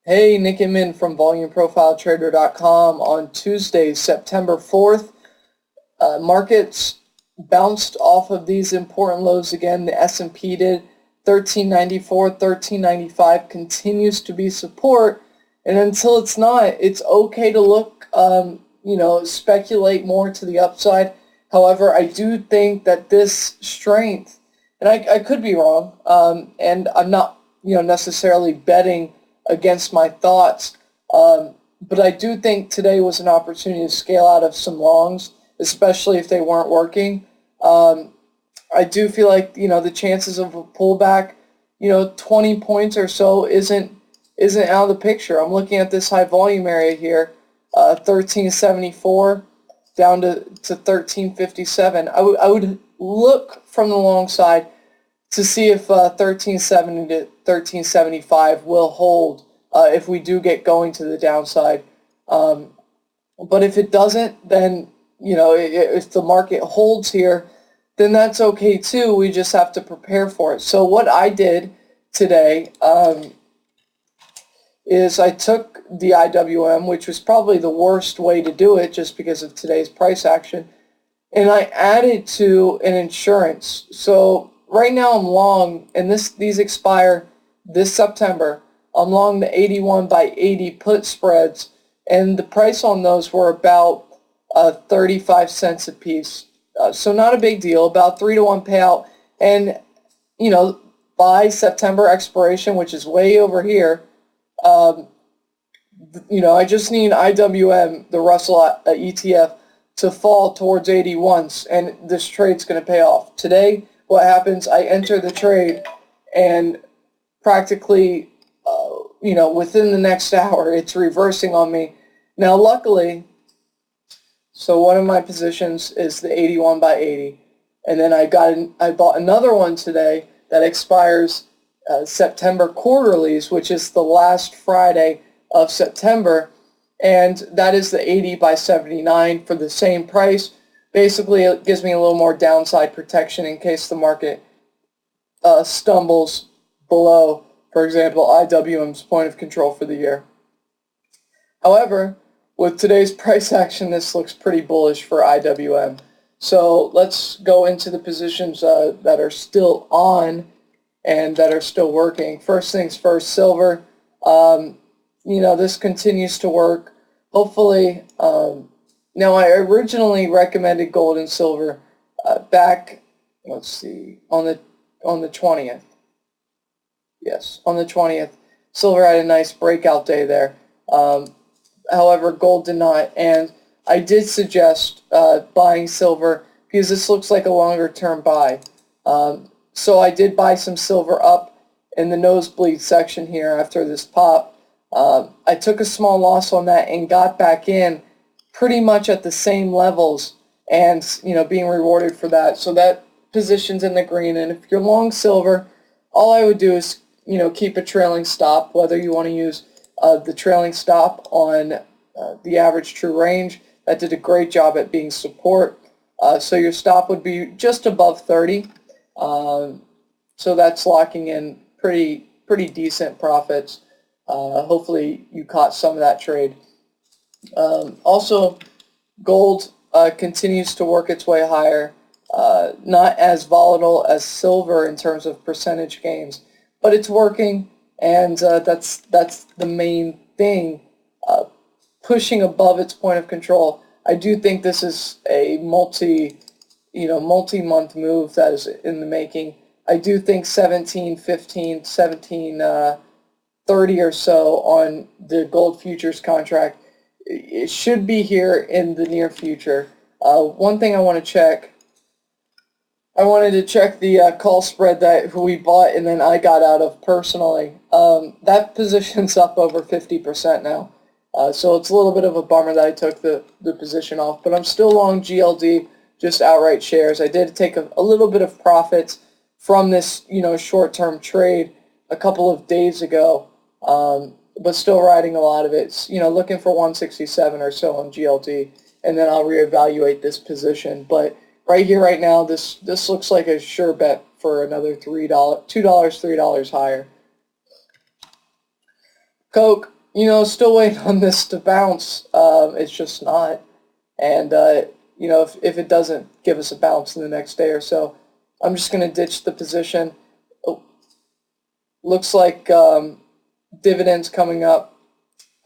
Hey, Nick Inman from VolumeProfileTrader.com on Tuesday, September 4th. Markets bounced off of these important lows again. The S&P did. 1394, 1395 continues to be support, and until it's not, it's okay to look, speculate more to the upside. However, I do think that this strength, and I could be wrong, and I'm not, necessarily betting against my thoughts, but I do think today was an opportunity to scale out of some longs, especially if they weren't working. I do feel like, the chances of a pullback, 20 points or so isn't out of the picture. I'm looking at this high volume area here, 1374 down to 1357. I would look from the long side to see if 1370 to 1375 will hold if we do get going to the downside. But if it doesn't, then, if the market holds here, then that's okay too. We just have to prepare for it. So what I did today is I took the IWM, which was probably the worst way to do it just because of today's price action, and I added to an insurance. So right now I'm long, and these expire this September. I'm long the 81 by 80 put spreads, and the price on those were about 35 cents a piece. So not a big deal, about 3-to-1 payout. And, by September expiration, which is way over here, I just need IWM, the Russell ETF, to fall towards 81s, and this trade's going to pay off. Today, what happens, I enter the trade, and practically, within the next hour, it's reversing on me. Now, luckily, so one of my positions is the 81 by 80, and then I bought another one today that expires September quarterlies, which is the last Friday of September, and that is the 80 by 79 for the same price. Basically, it gives me a little more downside protection in case the market stumbles below, for example, IWM's point of control for the year. However, with today's price action, this looks pretty bullish for IWM. So let's go into the positions that are still on and that are still working. First things first, silver. This continues to work. Hopefully, now I originally recommended gold and silver back, let's see, on the 20th. Yes, on the 20th. Silver had a nice breakout day there. However, gold did not, and I did suggest buying silver because this looks like a longer-term buy. So I did buy some silver up in the nosebleed section here after this pop. I took a small loss on that and got back in pretty much at the same levels and, being rewarded for that. So that position's in the green, and if you're long silver, all I would do is, keep a trailing stop, whether you want to use the trailing stop on the average true range. That did a great job at being support. So your stop would be just above 30. So that's locking in pretty decent profits. Hopefully you caught some of that trade. Also, gold continues to work its way higher. Not as volatile as silver in terms of percentage gains, but it's working, and that's the main thing, pushing above its point of control. I do think this is a multi-month move that is in the making. I do think 17.15, 17.30 or so on the gold futures contract, it should be here in the near future. One thing I want to check, I wanted to check the call spread that we bought and then I got out of personally. That position's up over 50% now. So it's a little bit of a bummer that I took the position off, but I'm still long GLD, just outright shares. I did take a little bit of profits from this, short-term trade a couple of days ago, but still riding a lot of it. Looking for 167 or so on GLD, and then I'll reevaluate this position. But right here, right now, this looks like a sure bet for another $2, $3 higher. Coke, still waiting on this to bounce. It's just not. And, if it doesn't give us a bounce in the next day or so, I'm just going to ditch the position. Oh, looks like dividends coming up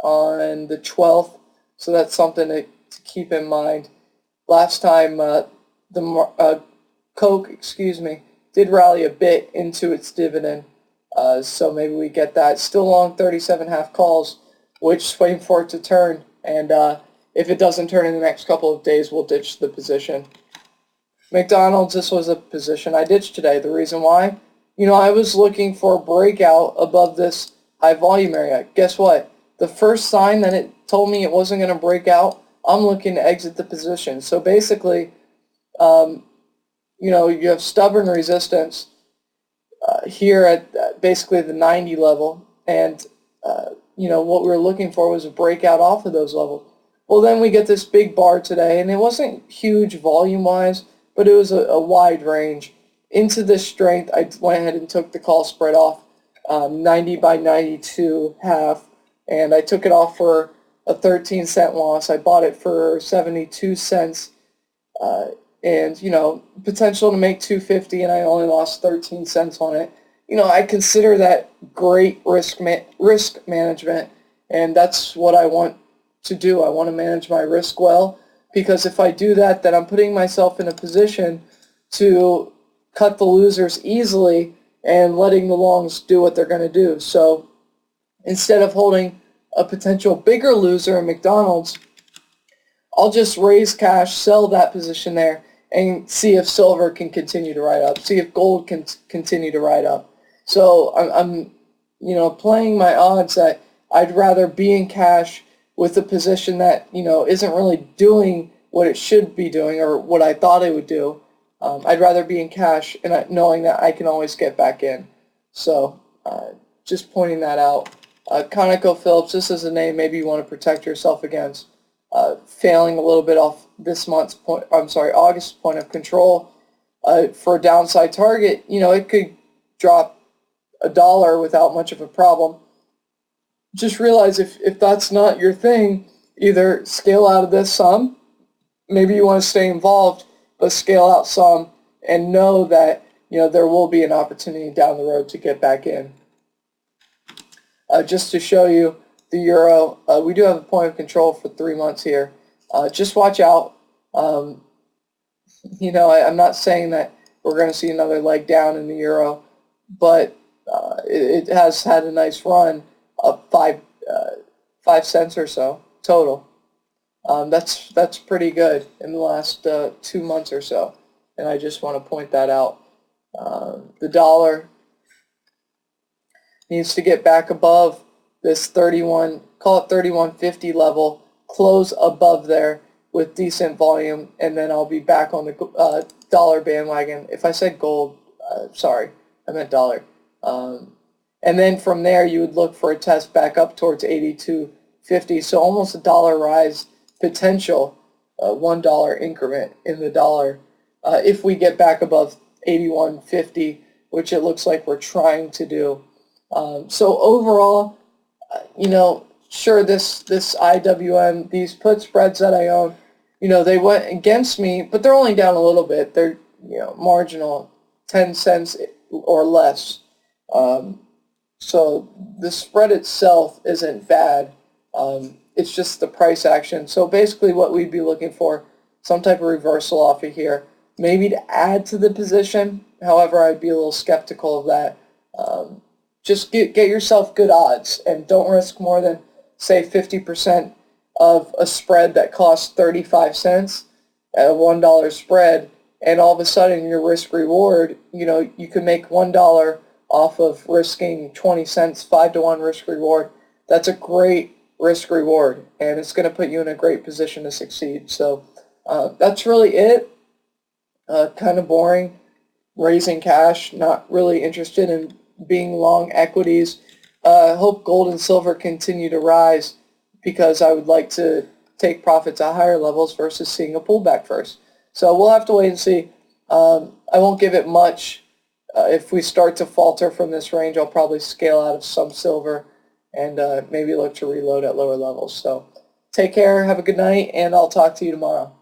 on the 12th, so that's something to keep in mind. Last time, Coke, did rally a bit into its dividend, so maybe we get that. Still long 37.5 calls, which is waiting for it to turn, and if it doesn't turn in the next couple of days, we'll ditch the position. McDonald's, this was a position I ditched today. The reason why? I was looking for a breakout above this high volume area. Guess what? The first sign that it told me it wasn't going to break out, I'm looking to exit the position. So basically, you have stubborn resistance here at basically the 90 level, and what we were looking for was a breakout off of those levels. Well, then we get this big bar today, and it wasn't huge volume-wise, but it was a wide range. Into this strength, I went ahead and took the call spread off 90 by 92 half, and I took it off for a 13-cent loss. I bought it for 72 cents, and potential to make 250, and I only lost 13 cents on it. I consider that great risk management, and that's what I want to do. I want to manage my risk well, because if I do that, then I'm putting myself in a position to cut the losers easily and letting the longs do what they're going to do. So instead of holding a potential bigger loser in McDonald's, I'll just raise cash, sell that position there, and see if silver can continue to ride up, see if gold can continue to ride up. So I'm playing my odds that I'd rather be in cash with a position that, isn't really doing what it should be doing or what I thought it would do. I'd rather be in cash and knowing that I can always get back in. So just pointing that out. ConocoPhillips, this is a name maybe you want to protect yourself against. Failing a little bit off this month's August's point of control. For a downside target, it could drop $1 without much of a problem. Just realize if that's not your thing, either scale out of this some, maybe you want to stay involved, but scale out some and know that there will be an opportunity down the road to get back in. Just to show you the euro, we do have a point of control for 3 months here. Just watch out. I'm not saying that we're going to see another leg down in the euro, but it has had a nice run up 5 cents or so total. That's pretty good in the last 2 months or so, and I just want to point that out. The dollar needs to get back above this 31, call it 31.50 level, close above there with decent volume, and then I'll be back on the dollar bandwagon. If I said gold, sorry, I meant dollar. And then from there, you would look for a test back up towards 82.50, so almost a dollar rise potential, $1 increment in the dollar. If we get back above 81.50, which it looks like we're trying to do. So overall, sure, this IWM, these put spreads that I own, they went against me, but they're only down a little bit. They're, marginal, 10 cents or less. So the spread itself isn't bad. It's just the price action. So basically what we'd be looking for, some type of reversal off of here, maybe to add to the position. However, I'd be a little skeptical of that. Just get yourself good odds and don't risk more than, say, 50% of a spread that costs 35 cents at a $1 spread, and all of a sudden your risk reward, you can make $1 off of risking 20 cents, 5-to-1 risk reward. That's a great risk reward, and it's going to put you in a great position to succeed. So that's really it. Kind of boring, raising cash, not really interested in being long equities. I hope gold and silver continue to rise because I would like to take profits at higher levels versus seeing a pullback first. So we'll have to wait and see. I won't give it much. If we start to falter from this range, I'll probably scale out of some silver and maybe look to reload at lower levels. So take care, have a good night, and I'll talk to you tomorrow.